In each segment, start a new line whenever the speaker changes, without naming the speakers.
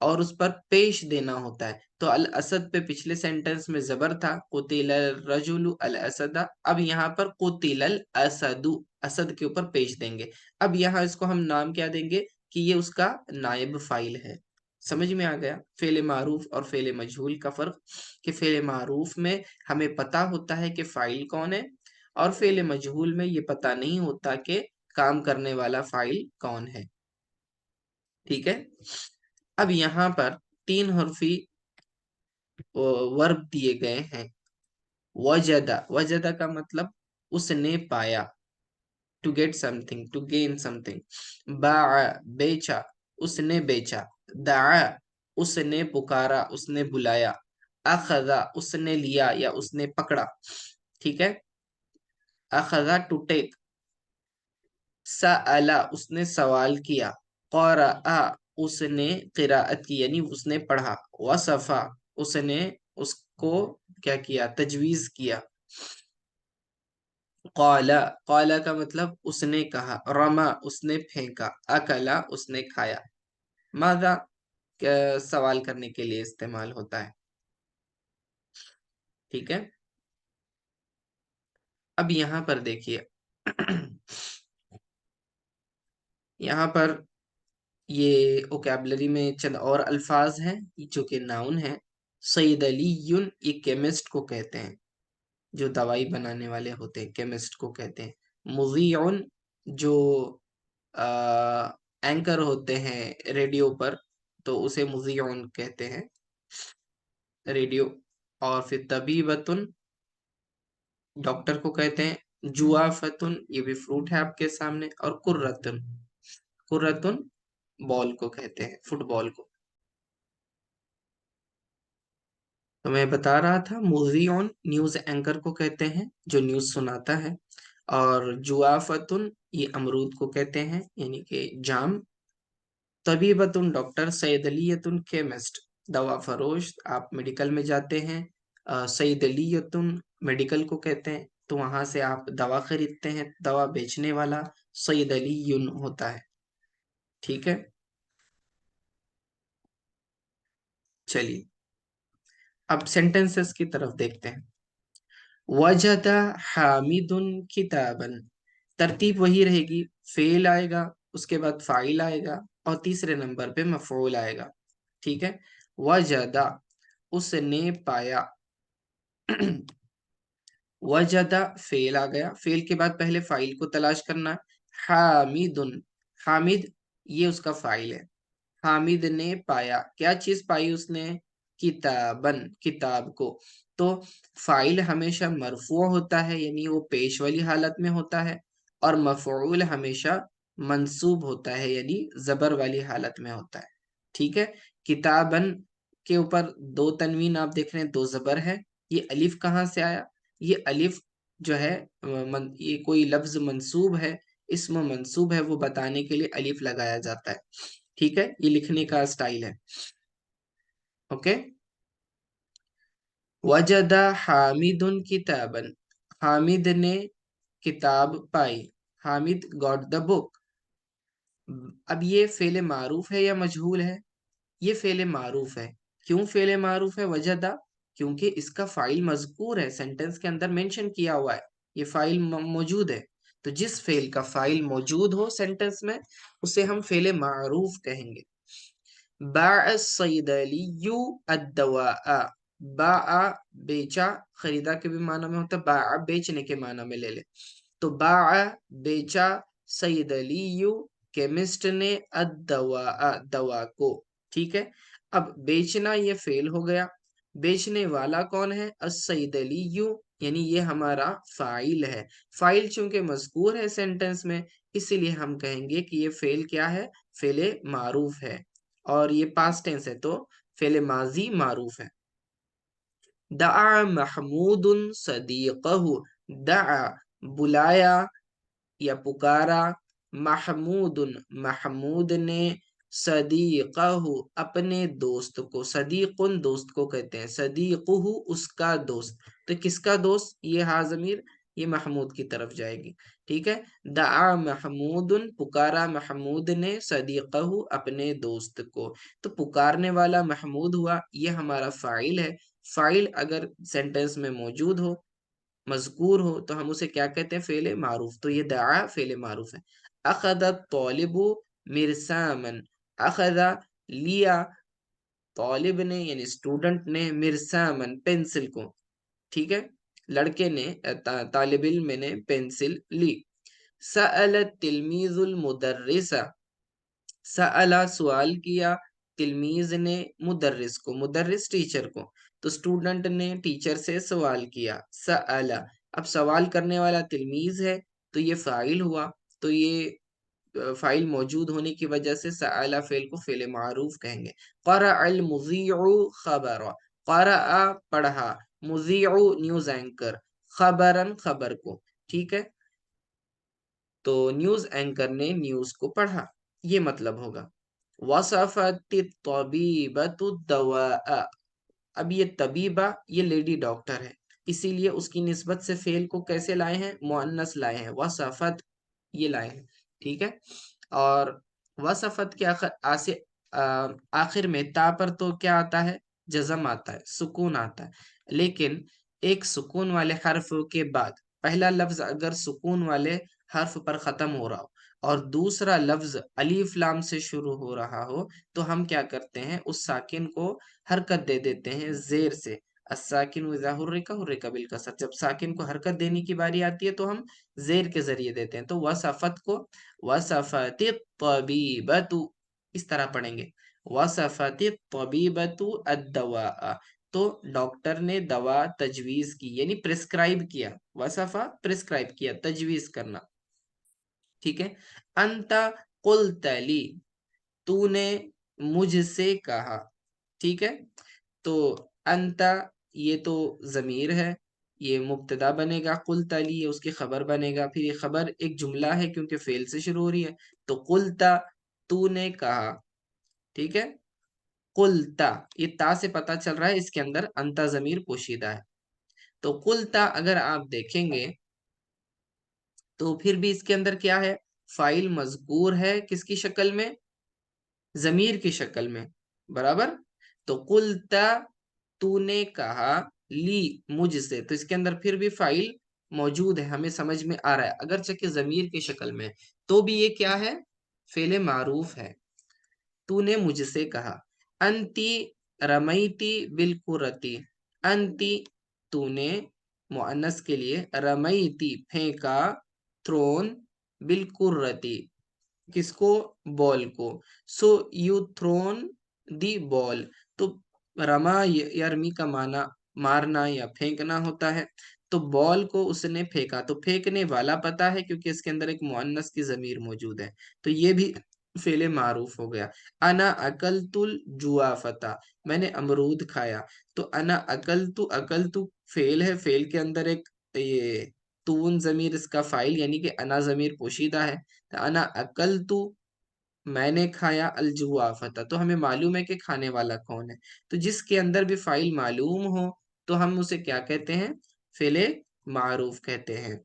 اور اس پر پیش دینا ہوتا ہے. تو الاسد پہ پچھلے سینٹنس میں زبر تھا، قتل الرجل الاسد. اب یہاں پر قتل الاسد، اسد کے اوپر پیش دیں گے. اب یہاں اس کو ہم نام کیا دیں گے کہ یہ اس کا نائب فاعل ہے. سمجھ میں آ گیا فعل معروف اور فعل مجہول کا فرق، کہ فعل معروف میں ہمیں پتا ہوتا ہے کہ فاعل کون ہے، اور فعل مجہول میں یہ پتا نہیں ہوتا کہ کام کرنے والا فاعل کون ہے. ٹھیک ہے. اب یہاں پر 3 حرفی ورب دیے گئے ہیں. وجدہ، وجدہ کا مطلب اس نے پایا، to get something, to gain something. باع، بیچا، اس نے بیچا. دعا، اس نے پکارا، اس نے بلایا. اخذا، اس نے لیا یا اس نے پکڑا. ٹھیک ہے. اخذا ٹو ٹیک. سألا، اس نے سوال کیا. قرأ، اس نے قراءت کی یعنی اس نے پڑھا. وصفا، اس نے اس کو کیا کیا، تجویز کیا. قالا، قالا کا مطلب اس نے کہا. رما، اس نے پھینکا. اکلا، اس نے کھایا. ماذا، سوال کرنے کے لیے استعمال ہوتا ہے. ٹھیک ہے. اب یہاں پر دیکھیے یہاں پر یہ اوکیبلری میں چند اور الفاظ ہیں جو کہ ناؤن ہیں. سید علی، یہ کیمسٹ کو کہتے ہیں، جو دوائی بنانے والے ہوتے ہیں کیمسٹ کو کہتے ہیں. مذیعن، جو اینکر ہوتے ہیں ریڈیو پر تو اسے مذیعن کہتے ہیں، ریڈیو. اور پھر طبیبتن، ڈاکٹر کو کہتے ہیں. جوافتن، یہ بھی فروٹ ہے آپ کے سامنے. اور قرۃن، قرۃن بال کو کہتے ہیں، فٹ بال کو. تو میں بتا رہا تھا مذیعن نیوز اینکر کو کہتے ہیں جو نیوز سناتا ہے. اور جوافتن یہ امرود کو کہتے ہیں یعنی کہ جام. طبیبتن ڈاکٹر. صیدلیتن کیمسٹ دوا فروش، آپ میڈیکل میں جاتے ہیں. صیدلیتن میڈیکل کو کہتے ہیں، تو وہاں سے آپ دوا خریدتے ہیں، دوا بیچنے والا صیدلیون ہوتا ہے. ٹھیک ہے. چلیے اب سینٹنسز کی طرف دیکھتے ہیں. وجد حامد کتابا، ترتیب وہی رہے گی. فعل آئے گا، اس کے بعد فاعل آئے گا، اور تیسرے نمبر پہ مفعول آئے گا. ٹھیک ہے. وجد، اس نے پایا. وجد فعل آ گیا، فعل کے بعد پہلے فاعل کو تلاش کرنا. حامد، حامد یہ اس کا فاعل ہے. حامد نے پایا، کیا چیز پائی اس نے؟ کتابن، کتاب کو. تو فاعل ہمیشہ مرفوع ہوتا ہے یعنی وہ پیش والی حالت میں ہوتا ہے، اور مفعول ہمیشہ منصوب ہوتا ہے یعنی زبر والی حالت میں ہوتا ہے. ٹھیک ہے. کتابن کے اوپر 2 تنوین آپ دیکھ رہے ہیں، 2 زبر ہے. یہ الف کہاں سے آیا؟ یہ الف جو ہے یہ کوئی لفظ منصوب ہے، اسم منصوب ہے، وہ بتانے کے لیے الف لگایا جاتا ہے. ٹھیک ہے. یہ لکھنے کا سٹائل ہے. اوکے. وجد حامد کتابا، حامد نے کتاب پائی. حامد گاٹ دا بک. اب یہ فعل معروف ہے یا مجہول ہے؟ یہ فعل معروف ہے. کیوں فعل معروف ہے وجدہ؟ کیونکہ اس کا فاعل مذکور ہے، سینٹنس کے اندر مینشن کیا ہوا ہے، یہ فاعل موجود ہے. تو جس فعل کا فاعل موجود ہو سینٹنس میں اسے ہم فعل معروف کہیں گے. باع الصیدلی الدواء، باع بیچا، خریدا کے بھی معنی میں ہوتا ہے، باع بیچنے کے معنی میں لے لے. تو باع بیچا، صیدلی کیمسٹ نے، الدواء دوا کو. ٹھیک ہے. اب بیچنا یہ فعل ہو گیا، بیچنے والا کون ہے؟ الصیدلی، یعنی یہ ہمارا فاعل ہے. فاعل چونکہ مذکور ہے سینٹنس میں، اسی لیے ہم کہیں گے کہ یہ فعل کیا ہے؟ فعل معروف ہے. اور یہ پاسٹ ٹینس ہے تو فعل ماضی معروف ہے. دعا محمود صدیقہ، دعا بلایا یا پکارا. محمود، محمود نے، صدیقہ اپنے دوست کو. صدیق دوست کو کہتے ہیں، صدیقہ اس کا دوست. تو کس کا دوست؟ یہ ہا ضمیر یہ محمود کی طرف جائے گی، ٹھیک ہے۔ دعا محمود، پکارا محمود نے، صدیقہ اپنے دوست کو، تو پکارنے والا محمود ہوا، یہ ہمارا فاعل ہے۔ فاعل اگر سینٹنس میں موجود ہو، مذکور ہو، تو ہم اسے کیا کہتے ہیں؟ فعل معروف، تو یہ دعا فعل معروف ہے۔ اخذ الطالب مرسامن، اخذ لیا طالب نے یعنی اسٹوڈنٹ نے، مرسامن پینسل کو، ٹھیک ہے، لڑکے نے طالب علم نے پینسل لی۔ سأل التلمیذ المدرس، سأل سوال کیا، تلمیذ نے مدرس کو، مدرس ٹیچر کو، تو اسٹوڈنٹ نے ٹیچر سے سوال کیا، سأل، اب سوال کرنے والا تلمیذ ہے تو یہ فاعل ہوا، تو یہ فاعل موجود ہونے کی وجہ سے سأل فعل کو فعل معروف کہیں گے۔ قرأ المذیع خبر، قرأ پڑھا، مذیع نیوز اینکر، خبرن خبر کو، ٹھیک ہے، تو نیوز اینکر نے نیوز کو پڑھا، یہ مطلب ہوگا۔ وصفت الطبیبۃ الدواء، اب یہ طبیبہ یہ لیڈی ڈاکٹر ہے، اسی لیے اس کی نسبت سے فعل کو کیسے لائے ہیں؟ مؤنث لائے ہیں، وصفت یہ لائے ہیں، ٹھیک ہے۔ اور وصفت کے آخر میں تا پر تو کیا آتا ہے؟ جزم آتا ہے، سکون آتا ہے، لیکن ایک سکون والے حرف کے بعد پہلا لفظ اگر سکون والے حرف پر ختم ہو رہا ہو اور دوسرا لفظ الف لام سے شروع ہو رہا ہو، تو ہم کیا کرتے ہیں؟ اس ساکن کو حرکت دے دیتے ہیں زیر سے، الساکن اذا حرک حرک بالکسر، جب ساکن کو حرکت دینے کی باری آتی ہے تو ہم زیر کے ذریعے دیتے ہیں، تو وصفت کو وصفت الطبیبۃ اس طرح پڑھیں گے، وصفت الطبیبۃ الدواء، تو ڈاکٹر نے دوا تجویز کی یعنی پرسکرائب کیا، وصفہ پرسکرائب کیا، تجویز کرنا، ٹھیک ہے۔ انت قلت لی، تو نے مجھ سے کہا، ٹھیک ہے، تو انت یہ تو ضمیر ہے، یہ مبتدا بنے گا، قلت لی یہ اس کی خبر بنے گا، پھر یہ خبر ایک جملہ ہے کیونکہ فعل سے شروع ہو رہی ہے، تو قلتا تو نے کہا، ٹھیک ہے، قلتا یہ تا سے پتہ چل رہا ہے اس کے اندر انتا ضمیر پوشیدہ ہے، تو قلتا اگر آپ دیکھیں گے تو پھر بھی اس کے اندر کیا ہے؟ فاعل مذکور ہے، کس کی شکل میں؟ ضمیر کی شکل میں، برابر، تو قلتا تو نے کہا، لی مجھ سے، تو اس کے اندر پھر بھی فاعل موجود ہے، ہمیں سمجھ میں آ رہا ہے، اگرچہ کہ ضمیر کی شکل میں، تو بھی یہ کیا ہے؟ فعل معروف ہے۔ تو نے مجھ سے کہا، انتی رمیتی بالکرتی، انتی تو نے مؤنث کے لیے، رمیتی پھینکا، تھرون، بالکرتی کس کو؟ بال کو، سو یو تھرون دی بال، تو رما یرمی کا معنی مارنا یا پھینکنا ہوتا ہے، تو بال کو اس نے پھینکا، تو پھینکنے والا پتا ہے کیونکہ اس کے اندر ایک مؤنث کی ضمیر موجود ہے، تو یہ بھی فعل معروف ہو گیا۔ انا اکلت الجوافتا، میں نے امرود کھایا، تو انا اکلت فعل ہے، فعل کے اندر ایک یہ تون ضمیر اس کا فاعل یعنی کہ انا ضمیر پوشیدہ ہے، انا اکلت میں نے کھایا، الجوافتا تو ہمیں معلوم ہے کہ کھانے والا کون ہے، تو جس کے اندر بھی فاعل معلوم ہو تو ہم اسے کیا کہتے ہیں؟ فعل معروف کہتے ہیں۔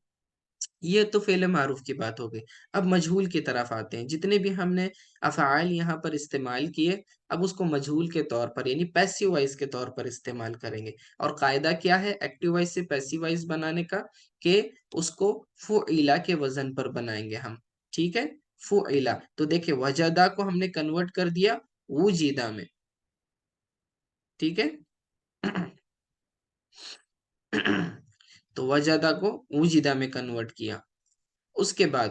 یہ تو فعل معروف کی بات ہو گئی۔ اب مجہول کی طرف آتے ہیں، جتنے بھی ہم نے افعال یہاں پر استعمال کیے، اب اس کو مجہول کے طور پر یعنی پیسیو وائز کے طور پر استعمال کریں گے، اور قاعدہ کیا ہے ایکٹیو وائز سے پیسیو وائز بنانے کا؟ کہ اس کو فعیلہ کے وزن پر بنائیں گے ہم، ٹھیک ہے، فعیلہ، تو دیکھیں وجدہ کو ہم نے کنورٹ کر دیا وجیدہ میں، ٹھیک ہے تو وجدہ کو وجدہ میں کنورٹ کیا، اس کے بعد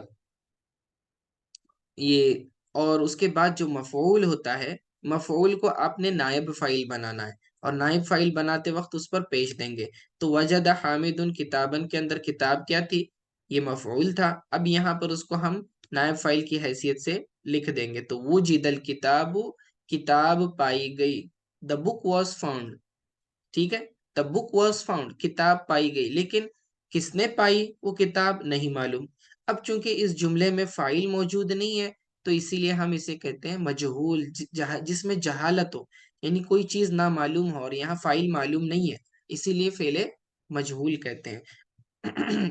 یہ، اور اس کے بعد جو مفعول ہوتا ہے، مفعول کو آپ نے نائب فاعل بنانا ہے، اور نائب فاعل بناتے وقت اس پر پیش دیں گے، تو وجد حامد کتابن کے اندر کتاب کیا تھی؟ یہ مفعول تھا، اب یہاں پر اس کو ہم نائب فاعل کی حیثیت سے لکھ دیں گے، تو وجد الکتاب، کتاب پائی گئی، the book was found، ٹھیک ہے، the book was found کتاب پائی گئی، لیکن کس نے پائی وہ کتاب؟ نہیں معلوم۔ اب چونکہ اس جملے میں فاعل موجود نہیں ہے تو اسی لیے ہم اسے کہتے ہیں مجہول، جس میں جہالت ہو یعنی کوئی چیز نہ معلوم ہو، اور یہاں فاعل معلوم نہیں ہے، اسی لیے فعل مجہول کہتے ہیں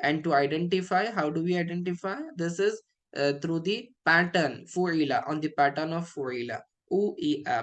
And to identify, how do we identify? This is through the pattern fu'ila, on the pattern of fu'ila, u'a,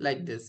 like this।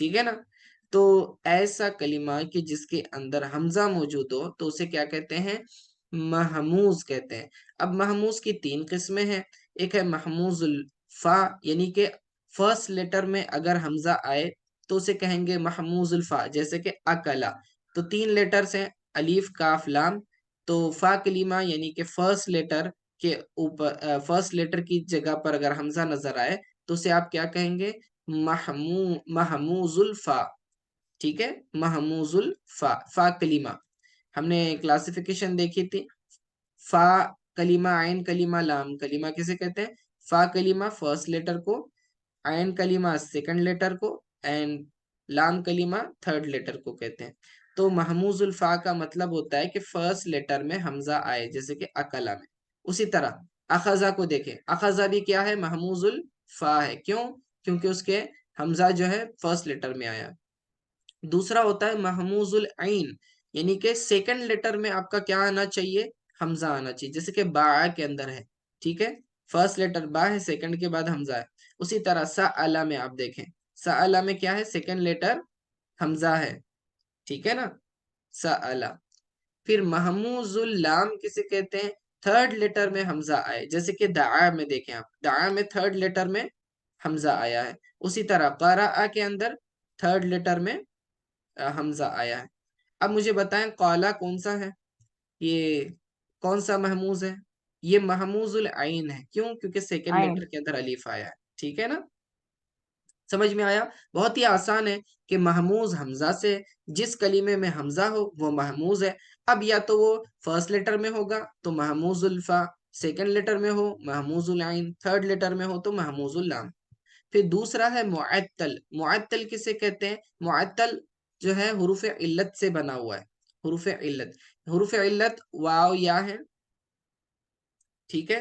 ٹھیک ہے نا؟ تو ایسا کلمہ کہ جس کے اندر حمزہ موجود ہو تو اسے کیا کہتے ہیں؟ محموز کہتے ہیں۔ اب محموز کی 3 قسمیں ہیں۔ ایک ہے محموز الفا، یعنی کہ فرسٹ لیٹر میں اگر حمزہ آئے تو اسے کہیں گے محموز الفا، جیسے کہ اکلا۔ تو 3 لیٹرز ہیں، الف کاف لام۔ تو فا کلمہ یعنی کہ فرسٹ لیٹر کے اوپر، فرسٹ لیٹر کی جگہ پر اگر حمزہ نظر آئے تو اسے آپ کیا کہیں گے؟ محموز الفا، ٹھیک ہے؟ محموز الفا، فا کلمہ ہم نے کلاسیفیکیشن دیکھی تھی۔ فا کلمہ، عین کلمہ، لام کلمہ کسے کہتے ہیں؟ فا کلمہ فرسٹ لیٹر کو، عین کلمہ سیکنڈ لیٹر کو، اینڈ لام کلمہ تھرڈ لیٹر کو کہتے ہیں۔ تو محموز الفا کا مطلب ہوتا ہے کہ فرسٹ لیٹر میں حمزہ آئے، جیسے کہ اکلا میں۔ اسی طرح اخذا کو دیکھیں، اخذا بھی کیا ہے؟ محموز الفا ہے۔ کیوں؟ کیونکہ اس کے حمزہ جو ہے فرسٹ لیٹر میں آیا۔ دوسرا ہوتا ہے محموز العین، یعنی کہ سیکنڈ لیٹر میں آپ کا کیا آنا چاہیے؟ حمزہ آنا چاہیے، جیسے کہ با کے اندر ہے، ٹھیک ہے؟ فرسٹ لیٹر با ہے، سیکنڈ کے بعد حمزہ ہے۔ اسی طرح سألا میں آپ دیکھیں، سألا میں کیا ہے؟ سیکنڈ لیٹر حمزہ ہے، ٹھیک ہے نا؟ سألا۔ پھر محموز اللام کسے کہتے ہیں؟ تھرڈ لیٹر میں حمزہ آئے، جیسے کہ دعا میں دیکھیں آپ، دعا میں تھرڈ لیٹر میں حمزہ آیا ہے۔ اسی طرح قرأ کے اندر تھرڈ لیٹر میں حمزہ آیا ہے۔ اب مجھے بتائیں قالا کون سا ہے؟ یہ کون سا محموز ہے؟ یہ محموز العین ہے۔ کیوں؟ کیونکہ سیکنڈ
عین۔
لیٹر کے اندر الف آیا ہے، ٹھیک ہے نا؟ سمجھ میں آیا؟ بہت ہی آسان ہے کہ محموز حمزہ سے، جس کلمے میں حمزہ ہو وہ محموز ہے۔ اب یا تو وہ فرسٹ لیٹر میں ہوگا تو محموز الفا، سیکنڈ لیٹر میں ہو محموز العین، تھرڈ لیٹر میں ہو تو محموز اللام۔ پھر دوسرا ہے معطل۔ معطل کسے کہتے ہیں؟ معطل جو ہے حروف علت سے بنا ہوا ہے۔ حروف علت، حروف علت واو یا ہے، ٹھیک ہے؟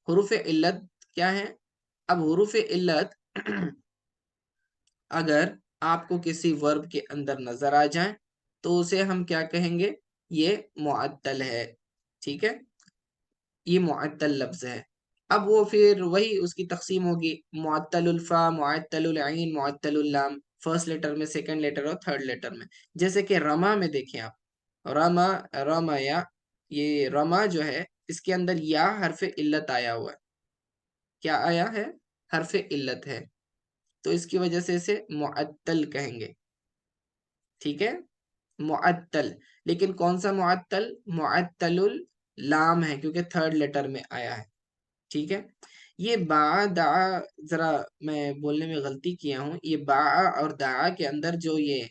حروف علت کیا ہے؟ اب حروف علت اگر آپ کو کسی ورب کے اندر نظر آ جائیں تو اسے ہم کیا کہیں گے؟ یہ معطل ہے، ٹھیک ہے؟ یہ معطل لفظ ہے۔ اب وہ پھر وہی اس کی تقسیم ہوگی، معطل الفا، معطل العین، معطل اللام، فرسٹ لیٹر میں، سیکنڈ لیٹر اور تھرڈ لیٹر میں۔ جیسے کہ رما میں دیکھیں آپ، رما، رما یا، یہ رما جو ہے اس کے اندر یا حرف علت آیا ہوا ہے۔ کیا آیا ہے؟ حرف علت ہے، تو اس کی وجہ سے اسے معطل کہیں گے، ٹھیک ہے؟ معطل، لیکن کون سا معطل؟ معطل اللام ہے، کیونکہ تھرڈ لیٹر میں آیا ہے، ٹھیک ہے؟ یہ با دعا، ذرا میں بولنے میں غلطی کیا ہوں، یہ با اور دعا کے اندر جو یہ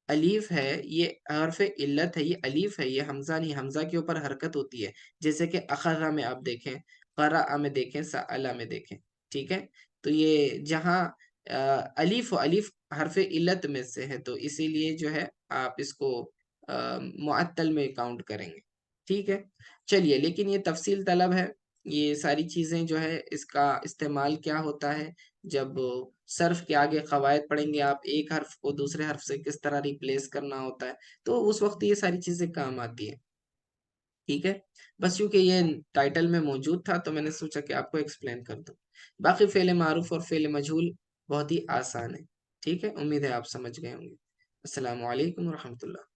الف ہے یہ حرف علت ہے، یہ الف ہے، یہ حمزہ نہیں، حمزہ کے اوپر حرکت ہوتی ہے، جیسے کہ اخذا میں آپ دیکھیں، قرأ میں دیکھیں، سألا میں دیکھیں، ٹھیک ہے؟ تو یہ جہاں الف و الف حرف علت میں سے ہے تو اسی لیے جو ہے آپ اس کو معطل میں کاؤنٹ کریں گے، ٹھیک ہے؟ چلیے، لیکن یہ تفصیل طلب ہے، یہ ساری چیزیں جو ہے اس کا استعمال کیا ہوتا ہے جب صرف کے آگے قواعد پڑھیں گے آپ، ایک حرف کو دوسرے حرف سے کس طرح ریپلیس کرنا ہوتا ہے، تو اس وقت یہ ساری چیزیں کام آتی ہیں، ٹھیک ہے؟ بس کیونکہ یہ ٹائٹل میں موجود تھا تو میں نے سوچا کہ آپ کو ایکسپلین کر دوں۔ باقی فعل معروف اور فعل مجہول بہت ہی آسان ہے، ٹھیک ہے؟ امید ہے آپ سمجھ گئے ہوں گے۔ السلام علیکم ورحمۃ اللہ۔